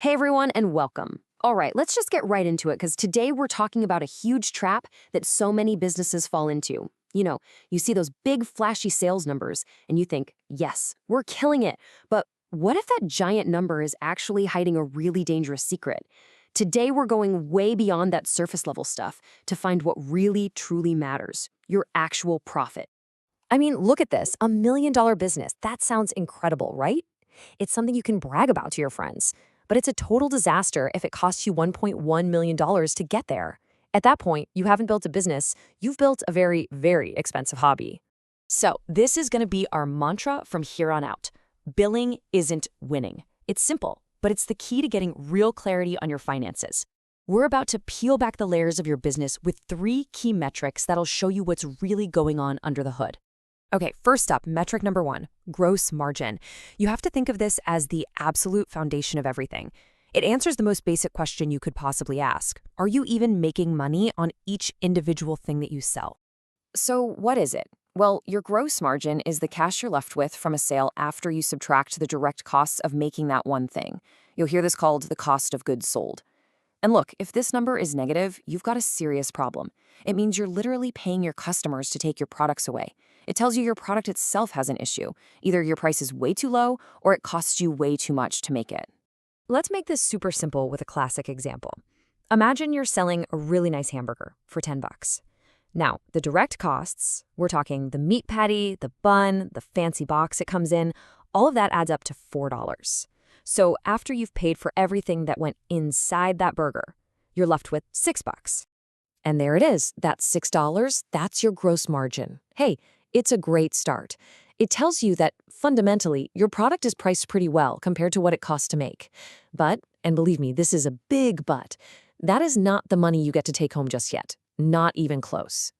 Hey everyone, and welcome. All right, let's just get right into it because today we're talking about a huge trap that so many businesses fall into. You see those big flashy sales numbers and you think, yes, we're killing it. But what if that giant number is actually hiding a really dangerous secret? Today we're going way beyond that surface level stuff to find what really truly matters, your actual profit. I mean, look at this, $1 million business. That sounds incredible, right? It's something you can brag about to your friends. But it's a total disaster if it costs you $1.1 million to get there. At that point, you haven't built a business, you've built a very, very expensive hobby. So, this is going to be our mantra from here on out. Billing isn't winning. It's simple, but it's the key to getting real clarity on your finances. We're about to peel back the layers of your business with 3 key metrics that'll show you what's really going on under the hood. Okay, first up, metric number 1, gross margin. You have to think of this as the absolute foundation of everything. It answers the most basic question you could possibly ask. Are you even making money on each individual thing that you sell? So, what is it? Well, your gross margin is the cash you're left with from a sale after you subtract the direct costs of making that one thing. You'll hear this called the cost of goods sold. And look, if this number is negative, you've got a serious problem. It means you're literally paying your customers to take your products away. It tells you your product itself has an issue. Either your price is way too low or it costs you way too much to make it. Let's make this super simple with a classic example. Imagine you're selling a really nice hamburger for 10 bucks. Now, the direct costs, we're talking the meat patty, the bun, the fancy box it comes in, all of that adds up to $4. So after you've paid for everything that went inside that burger, you're left with 6 bucks. And there it is, that $6, that's your gross margin. Hey, it's a great start. It tells you that fundamentally, your product is priced pretty well compared to what it costs to make. But, and believe me, this is a big but, that is not the money you get to take home just yet. Not even close.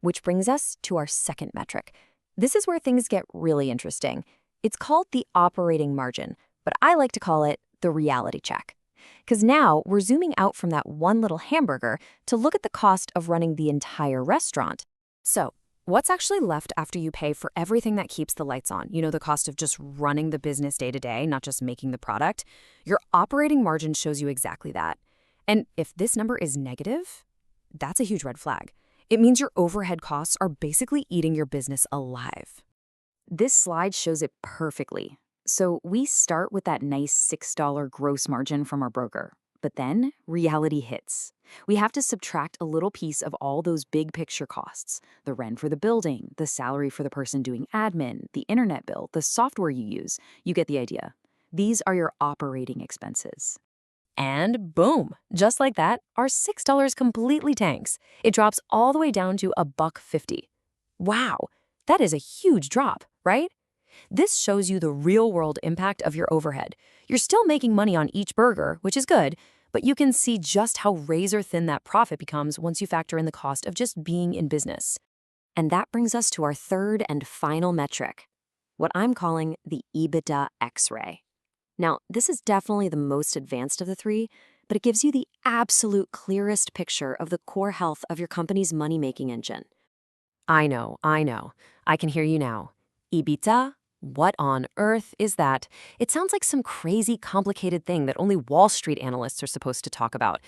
Which brings us to our second metric. This is where things get really interesting. It's called the operating margin, but I like to call it the reality check. Because now we're zooming out from that one little hamburger to look at the cost of running the entire restaurant. So, what's actually left after you pay for everything that keeps the lights on? The cost of just running the business day to day, not just making the product. Your operating margin shows you exactly that. And if this number is negative, that's a huge red flag. It means your overhead costs are basically eating your business alive. This slide shows it perfectly. So we start with that nice $6 gross margin from our broker. But then reality hits. We have to subtract a little piece of all those big picture costs. The rent for the building, the salary for the person doing admin, the internet bill, the software you use. You get the idea. These are your operating expenses. And boom, just like that, our $6 completely tanks. It drops all the way down to $1.50. Wow, that is a huge drop, right? This shows you the real-world impact of your overhead. You're still making money on each burger, which is good, but you can see just how razor-thin that profit becomes once you factor in the cost of just being in business. And that brings us to our third and final metric, what I'm calling the EBITDA X-ray. Now, this is definitely the most advanced of the 3, but it gives you the absolute clearest picture of the core health of your company's money-making engine. I know. I can hear you now. EBITDA? What on earth is that? It sounds like some crazy, complicated thing that only Wall Street analysts are supposed to talk about.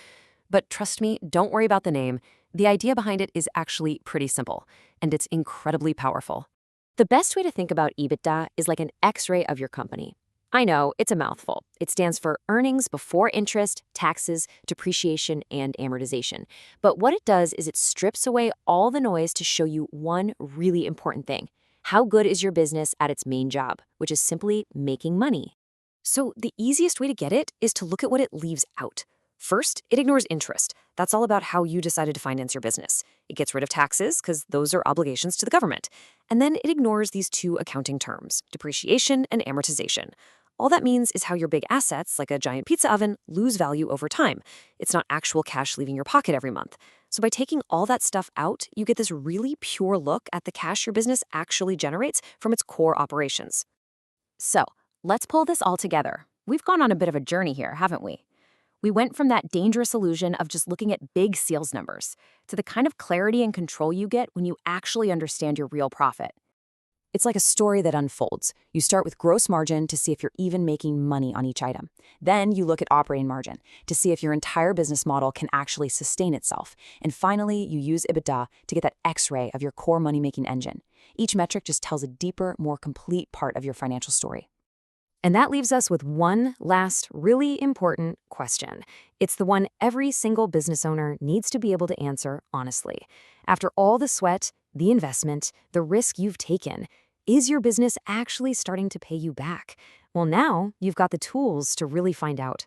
But trust me, don't worry about the name. The idea behind it is actually pretty simple, and it's incredibly powerful. The best way to think about EBITDA is like an X-ray of your company. I know, it's a mouthful. It stands for earnings before interest, taxes, depreciation, and amortization. But what it does is it strips away all the noise to show you one really important thing. How good is your business at its main job, which is simply making money? So the easiest way to get it is to look at what it leaves out. First, it ignores interest. That's all about how you decided to finance your business. It gets rid of taxes, because those are obligations to the government. And then it ignores these 2 accounting terms, depreciation and amortization. All that means is how your big assets, like a giant pizza oven, lose value over time. It's not actual cash leaving your pocket every month. So by taking all that stuff out, you get this really pure look at the cash your business actually generates from its core operations. So let's pull this all together. We've gone on a bit of a journey here, haven't we? We went from that dangerous illusion of just looking at big sales numbers to the kind of clarity and control you get when you actually understand your real profit. It's like a story that unfolds. You start with gross margin to see if you're even making money on each item. Then you look at operating margin to see if your entire business model can actually sustain itself. And finally, you use EBITDA to get that X-ray of your core money-making engine. Each metric just tells a deeper, more complete part of your financial story. And that leaves us with one last really important question. It's the one every single business owner needs to be able to answer honestly. After all the sweat, the investment, the risk you've taken, is your business actually starting to pay you back? Well, now you've got the tools to really find out.